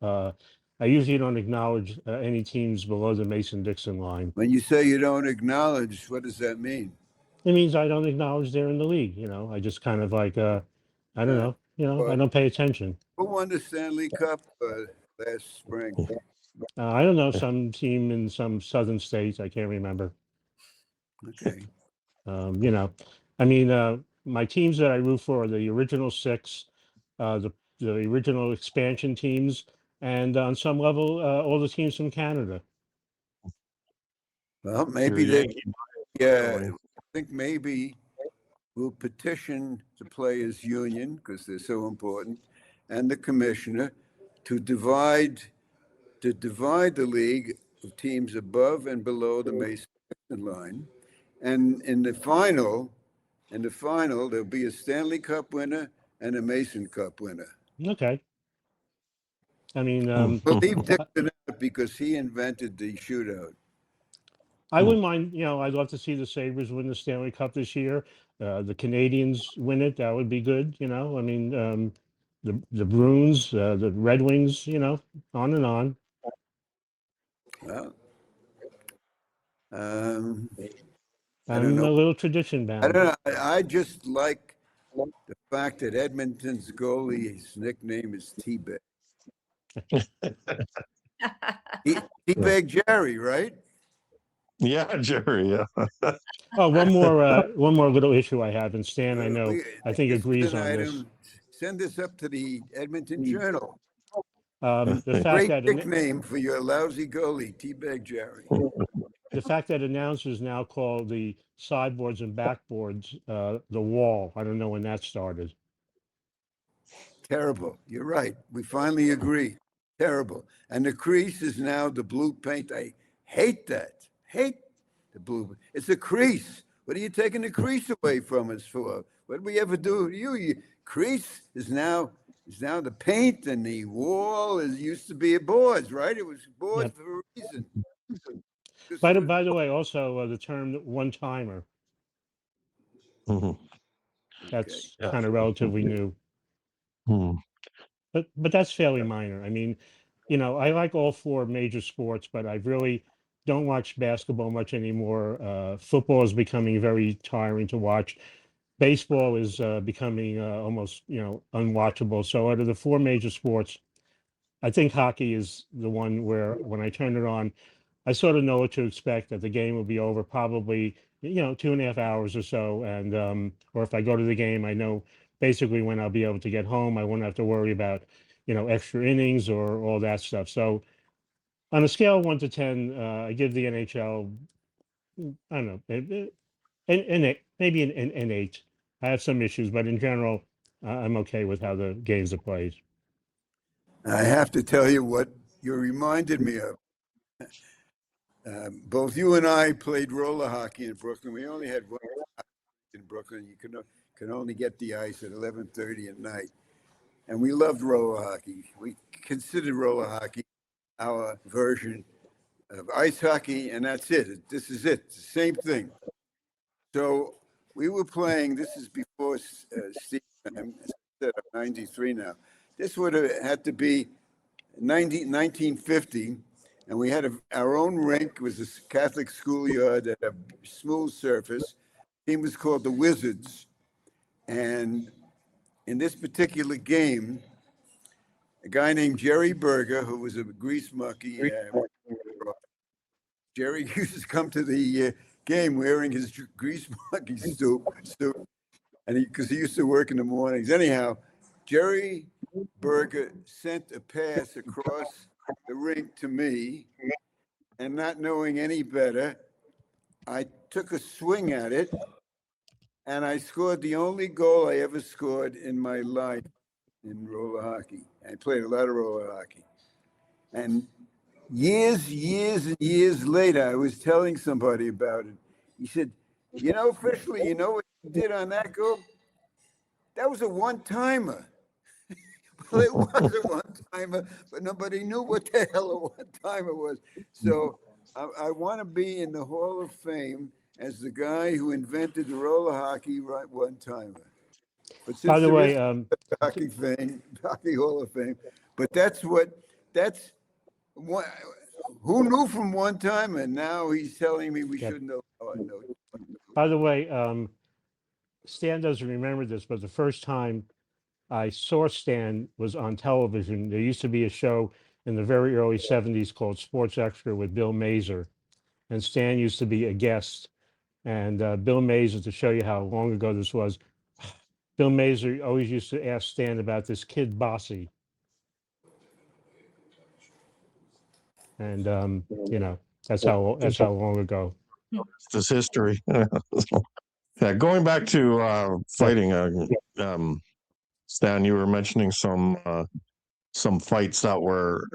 I usually don't acknowledge any teams below the Mason-Dixon line. when you say you don't acknowledge, what does that mean? It means I don't acknowledge they're in the league. I just kind of like, I don't Uh, know, I well, don't pay attention. who won the Stanley Cup last spring? I don't know, some team in some southern states, I can't remember. Okay. You know, I mean, my teams that I root for are the original six, the original expansion teams, and on some level, all the teams from Canada. Well, Your maybe they, Yankee yeah, going. I think maybe we'll petition the players' union because they're so important, and the commissioner to divide the league of teams above and below the Mason line, and in the final, there'll be a Stanley Cup winner and a Mason Cup winner. Okay. I mean, We'll leave Dixon out because he invented the shootout. I wouldn't mind, I'd love to see the Sabres win the Stanley Cup this year. The Canadians win it. That would be good. I mean, the Bruins, the Red Wings, on and on. Well, I don't I'm know. a little tradition I bound. don't know. I just like the fact that Edmonton's goalie's nickname is T-Bag. T-Bag Jerry, right? Yeah, Jerry. Yeah. Oh, one more little issue I have, and Stan, I know, I think This is agrees an on this. item. Send this up to the Edmonton Journal. The fact Great that nickname for your lousy goalie, T-Bag Jerry. the fact that announcers now call the sideboards and backboards the wall. I don't know when that started. Terrible. You're right. We finally agree. Terrible. And the crease is now the blue paint. I hate that. Hate the blue. It's a crease. What are you taking the crease away from us for? What did we ever do to you? Crease is now the paint, and the wall used to be a boards, right? It was boards Yep. for a reason. By the way, also the term one timer. That's Yeah. kind of relatively new. But that's fairly minor. I mean, I like all four major sports, but I really don't watch basketball much anymore. Football is becoming very tiring to watch. Baseball is becoming almost, unwatchable. So out of the four major sports, I think hockey is the one where when I turn it on, I sort of know what to expect, that the game will be over probably, 2.5 hours or so. And, or if I go to the game, I know basically when I'll be able to get home. I won't have to worry about, extra innings or all that stuff. So on a scale of 1 to 10, I give the NHL I don't know, maybe an 8. I have some issues, but in general, I'm okay with how the games are played. I have to tell you what you reminded me of. Both you and I played roller hockey in Brooklyn. We only had one in Brooklyn. You could only get the ice at 11:30 at night, and we loved roller hockey. We considered roller hockey our version of ice hockey, and that's it. This is it. It's the same thing. So we were playing. This is before Steve. I'm 93 now. This would have had to be 1950, and we had our own rink. It was a Catholic schoolyard at a smooth surface. The team was called the Wizards, and in this particular game, a guy named Jerry Berger, who was a grease monkey, Jerry used to come to the game wearing his grease monkey suit, and because he used to work in the mornings. Anyhow, Jerry Berger sent a pass across the rink to me, and not knowing any better, I took a swing at it, and I scored the only goal I ever scored in my life in roller hockey. I played a lot of roller hockey. And years and years later, I was telling somebody about it. He said, officially, you know what you did on that goal? That was a one-timer. Well, it was a one-timer, but nobody knew what the hell a one-timer was. So I want to be in the Hall of Fame as the guy who invented the roller hockey one-timer. But By since the there way, is Hockey Hall of Fame, but that's what who knew from one time, and now he's telling me we Yep. shouldn't know. by the way, Stan doesn't remember this, but the first time I saw Stan was on television. There used to be a show in the very early 70s called Sports Extra with Bill Mazer, and Stan used to be a guest. And Bill Mazer, to show you how long ago this was, Bill Mazer always used to ask Stan about this kid Bossy. And that's how long ago. It's just history. Yeah, going back to fighting, Stan, you were mentioning some fights that were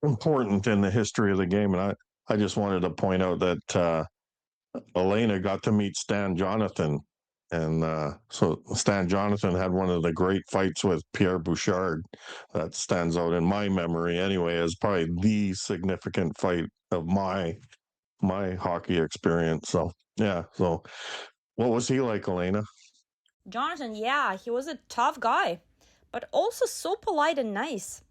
important in the history of the game, and I just wanted to point out that Elena got to meet Stan Jonathan, and so Stan Jonathan had one of the great fights with Pierre Bouchard that stands out in my memory anyway as probably the significant fight of my hockey experience. So yeah, so what was he like, Elena? Jonathan, yeah, he was a tough guy, but also so polite and nice.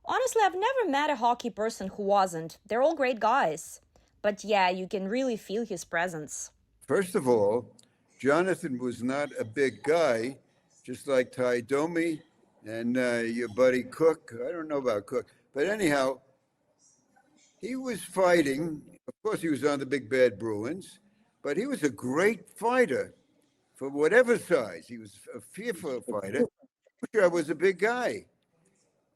Honestly, I've never met a hockey person who wasn't. They're all great guys. But yeah, you can really feel his presence. First of all, Jonathan was not a big guy, just like Ty Domi and your buddy Cook. I don't know about Cook, but anyhow, he was fighting. Of course, he was on the Big Bad Bruins, but he was a great fighter for whatever size. He was a fearful fighter. I was a big guy.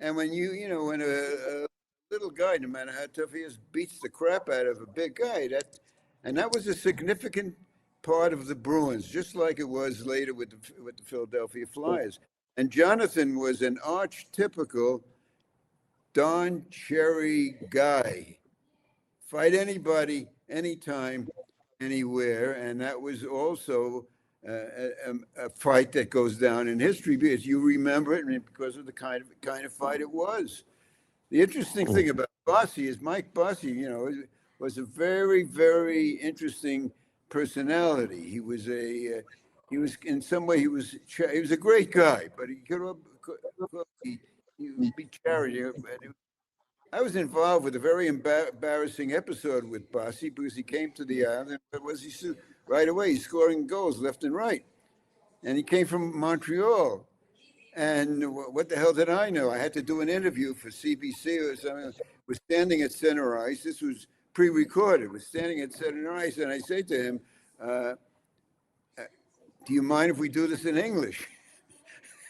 And when when a little guy, no matter how tough he is, beats the crap out of a big guy, that was a significant part of the Bruins, just like it was later with the Philadelphia Flyers. And Jonathan was an archetypical Don Cherry guy. Fight anybody, anytime, anywhere, and that was also a fight that goes down in history because you remember it and because of the kind of fight it was. The interesting thing about Bossy is Mike Bossy, was a very, very interesting personality. He was in some way he was a great guy, but he could be charity. I was involved with a very embarrassing episode with Bossy because he came to the island and what was he right away? He's scoring goals left and right, and he came from Montreal. And what the hell did I know? I had to do an interview for CBC or something. Was standing at center ice. This was pre-recorded. Was standing at center ice, and I say to him, "Do you mind if we do this in English?"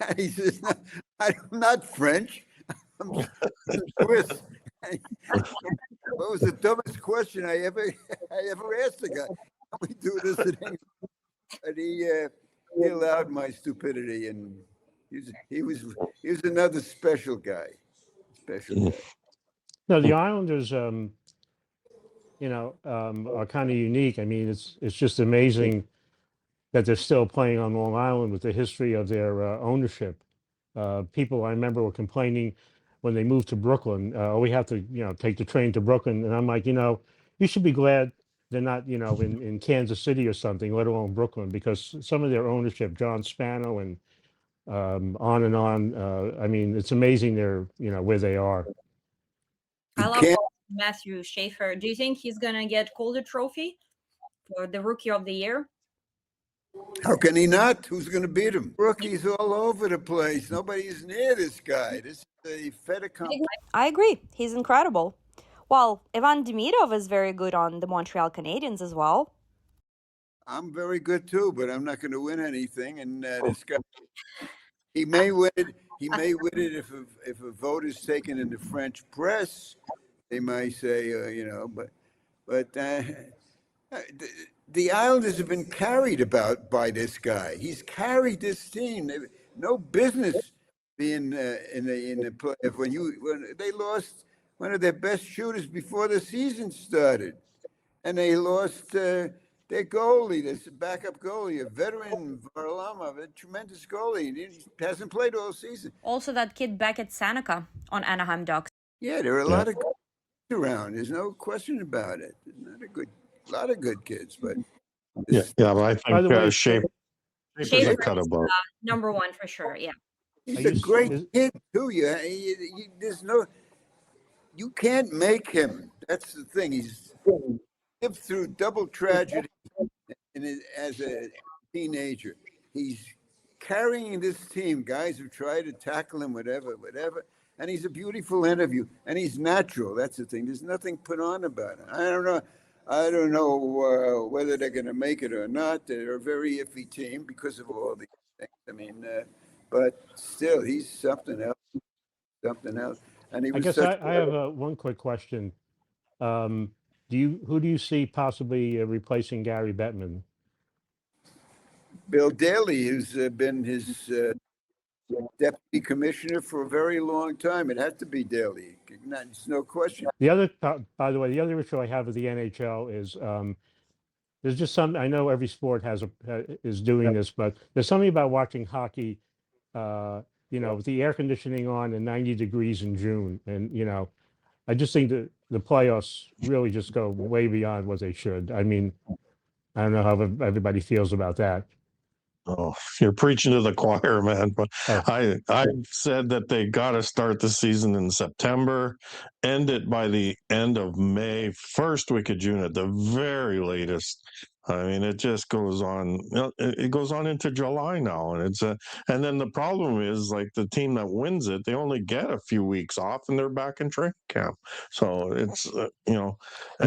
And he says, "No, I'm not French. I'm Swiss." What was the dumbest question I ever asked the guy? How we do this in England? And he allowed my stupidity, and he was another special guy. Special guy. No, the Islanders, are kind of unique. I mean, it's just amazing that they're still playing on Long Island with the history of their ownership. People I remember were complaining when they moved to Brooklyn. Oh, we have to, take the train to Brooklyn, and I'm like, you should be glad they're not, in Kansas City or something, let alone Brooklyn, because some of their ownership, John Spano and on and on. I mean, it's amazing they're, where they are. I love can't- Matthew Schaefer. Do you think he's gonna get Calder Trophy for the Rookie of the Year? How can he not? Who's going to beat him? Rookies all over the place. Nobody's near this guy. This is a fait accompli. I agree. He's incredible. Well, Ivan Demidov is very good on the Montreal Canadiens as well. I'm very good too, but I'm not going to win anything. And this guy, he may win it. He may win it if a vote is taken in the French press. They might say, but the Islanders have been carried by this guy. He's carried this team. No business being in the playoff when they lost one of their best shooters before the season started, and they lost their goalie, this backup goalie, a veteran Varlamov, a tremendous goalie. He hasn't played all season. Also, that kid back at Seneca on Anaheim Ducks. Yeah, there are a lot of good kids around. There's no question about it. There's not a lot of good kids, but but I By the way, think Schaefer is a cut above. Number one for sure. Yeah. he's a great kid too. You can't make him. That's the thing. He's lived through double tragedy as a teenager. He's carrying this team. Guys have tried to tackle him, whatever. And he's a beautiful interview, and he's natural. That's the thing. There's nothing put on about him. I don't know whether they're going to make it or not. They're a very iffy team because of all these things. I mean, but still, he's something else. And he was I guess I have one quick question. Who do you see possibly replacing Gary Bettman? Bill Daley, who's been his deputy commissioner for a very long time. It has to be Daley. It's no question. By the way, the other issue I have with the NHL is there's just some. I know every sport is doing this, but there's something about watching hockey. With the air conditioning on and 90 degrees in June, and I just think that the playoffs really just go way beyond what they should. I mean, I don't know how everybody feels about that. Oh, you're preaching to the choir, man. But I said that they got to start the season in September, end it by the end of May, first week of June at the very latest. I mean, it just goes on. It goes on into July now, and and then the problem is, like, the team that wins it, they only get a few weeks off, and they're back in training camp. So it's I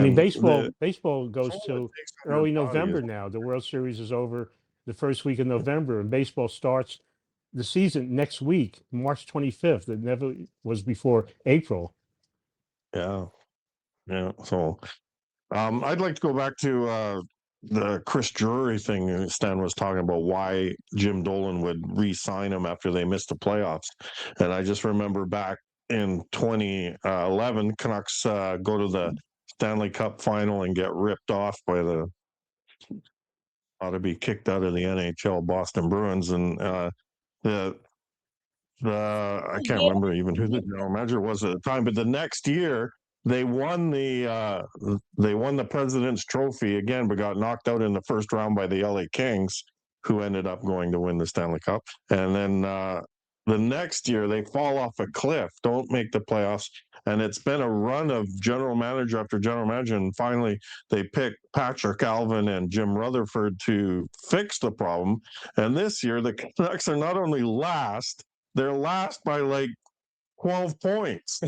mean, baseball goes to early November now. The World Series is over the first week of November, and baseball starts the season next week, March 25th. It never was before April. Yeah. So I'd like to go back to the Chris Drury thing. Stan was talking about why Jim Dolan would re-sign him after they missed the playoffs. And I just remember back in 2011, Canucks go to the Stanley Cup final and get ripped off by ought to be kicked out of the NHL Boston Bruins, and I can't remember even who the general manager was at the time, but the next year they won the President's Trophy again, but got knocked out in the first round by the LA Kings, who ended up going to win the Stanley Cup. And then the next year they fall off a cliff, don't make the playoffs. And it's been a run of general manager after general manager. And finally they picked Patrick Alvin and Jim Rutherford to fix the problem. And this year the Canucks are not only last, they're last by like 12 points.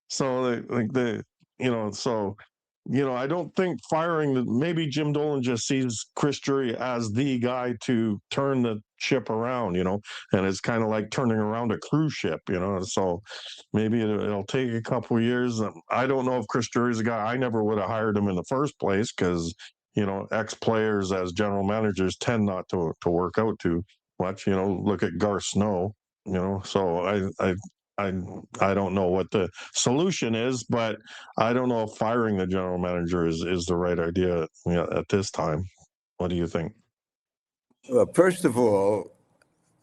So I don't think maybe Jim Dolan just sees Chris Drury as the guy to turn the ship around, and it's kind of like turning around a cruise ship, so maybe it'll take a couple of years. I don't know if Chris Drury's a guy. I never would have hired him in the first place because, ex-players as general managers tend not to work out too much, look at Garth Snow, so I don't know what the solution is, but I don't know if firing the general manager is the right idea at this time. What do you think? Well, first of all,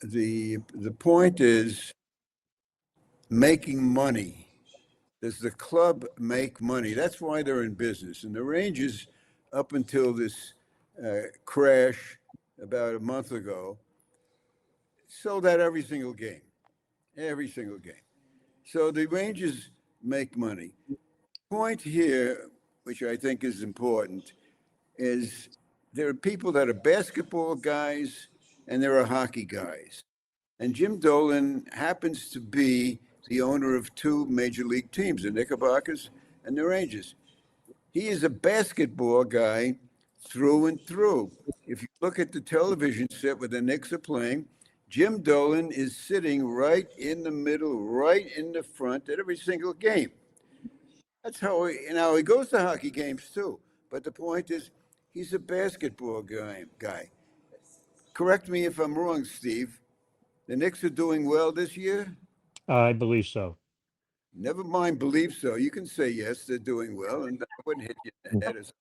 the point is making money. Does the club make money? That's why they're in business. And the Rangers, up until this crash about a month ago, sold out every single game. Every single game. So the Rangers make money. Point here, which I think is important, is there are people that are basketball guys and there are hockey guys. And Jim Dolan happens to be the owner of two major league teams, the Knickerbockers and the Rangers. He is a basketball guy through and through. If you look at the television set where the Knicks are playing, Jim Dolan is sitting right in the middle, right in the front at every single game. That's how he goes to hockey games too. But the point is, he's a basketball guy. Correct me if I'm wrong, Steve. The Knicks are doing well this year? I believe so. Never mind, believe so. You can say yes, they're doing well, and I wouldn't hit you in the head or something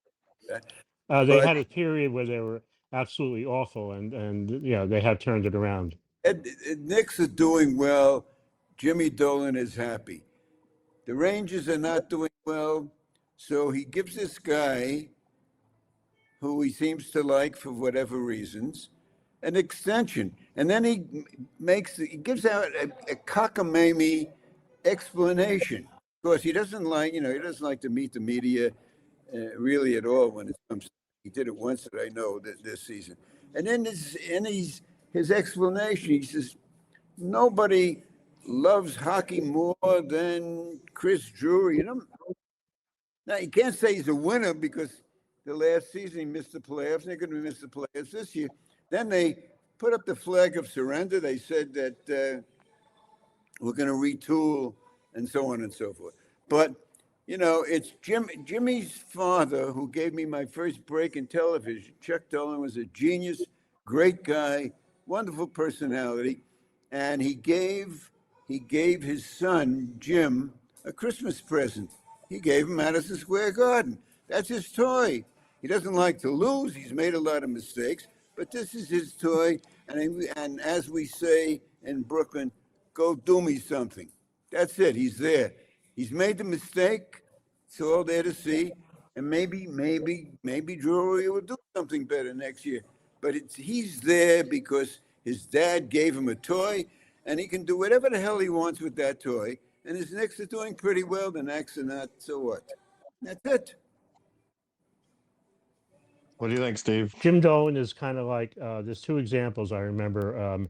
like that. They But had a period where they were absolutely awful, and they have turned it around. Knicks are doing well. Jimmy Dolan is happy. The Rangers are not doing well, so he gives this guy, who he seems to like for whatever reasons, an extension, and then he gives out a cockamamie explanation. Of course, he doesn't like to meet the media really at all when it comes. He did it once that I know this season, and then his explanation. He says nobody loves hockey more than Chris Drury. Now you can't say he's a winner because the last season he missed the playoffs. They're going to miss the playoffs this year. Then they put up the flag of surrender. They said that we're going to retool and so on and so forth. But, it's Jimmy's father who gave me my first break in television. Chuck Dolan was a genius, great guy, wonderful personality. And he gave his son, Jim, a Christmas present. He gave him Madison Square Garden. That's his toy. He doesn't like to lose. He's made a lot of mistakes, but this is his toy. And as we say in Brooklyn, go do me something. That's it. He's there. He's made the mistake. It's all there to see. And maybe Drury will do something better next year. But he's there because his dad gave him a toy, and he can do whatever the hell he wants with that toy. And his Knicks are doing pretty well. The Knicks are not. So what? That's it. What do you think, Steve? Jim Dolan is kind of like there's two examples I remember.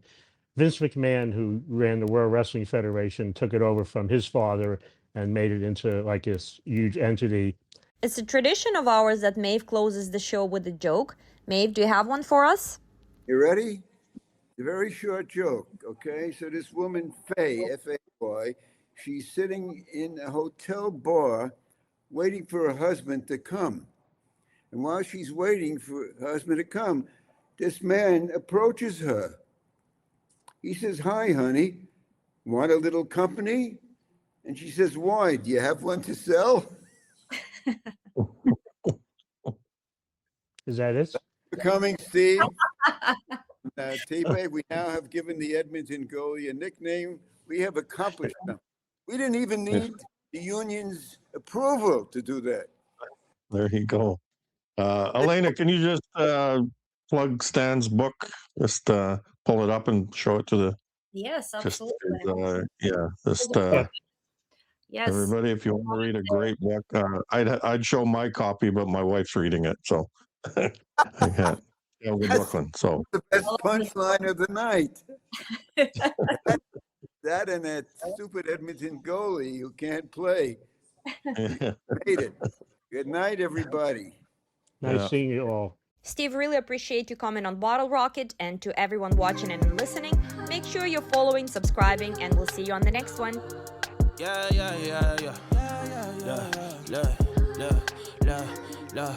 Vince McMahon, who ran the World Wrestling Federation, took it over from his father and made it into like this huge entity. It's a tradition of ours that Maeve closes the show with a joke. Maeve, do you have one for us? You ready? A very short joke, okay? So this woman, Faye, F-A-Y, she's sitting in a hotel bar waiting for her husband to come. And while she's waiting for her husband to come, this man approaches her. He says, "Hi, honey, want a little company?" And she says, "Why? Do you have one to sell?" Is that it? For coming, Steve. T-Bay, we now have given the Edmonton goalie a nickname. We have accomplished something. We didn't even need the union's approval to do that. There you go. Elena, can you just plug Stan's book? Just pull it up and show it to the. Yes, Just, absolutely. Yes. Everybody, if you want to read a great book, I'd show my copy, but my wife's reading it, so I can't. Yeah, with Brooklyn. So the best punchline of the night. That and that stupid Edmonton goalie who can't play. Made it. Good night, everybody. Nice seeing you all. Steve, really appreciate you comment on Bottle Rocket, and to everyone watching and listening, make sure you're following, subscribing, and we'll see you on the next one. Yeah.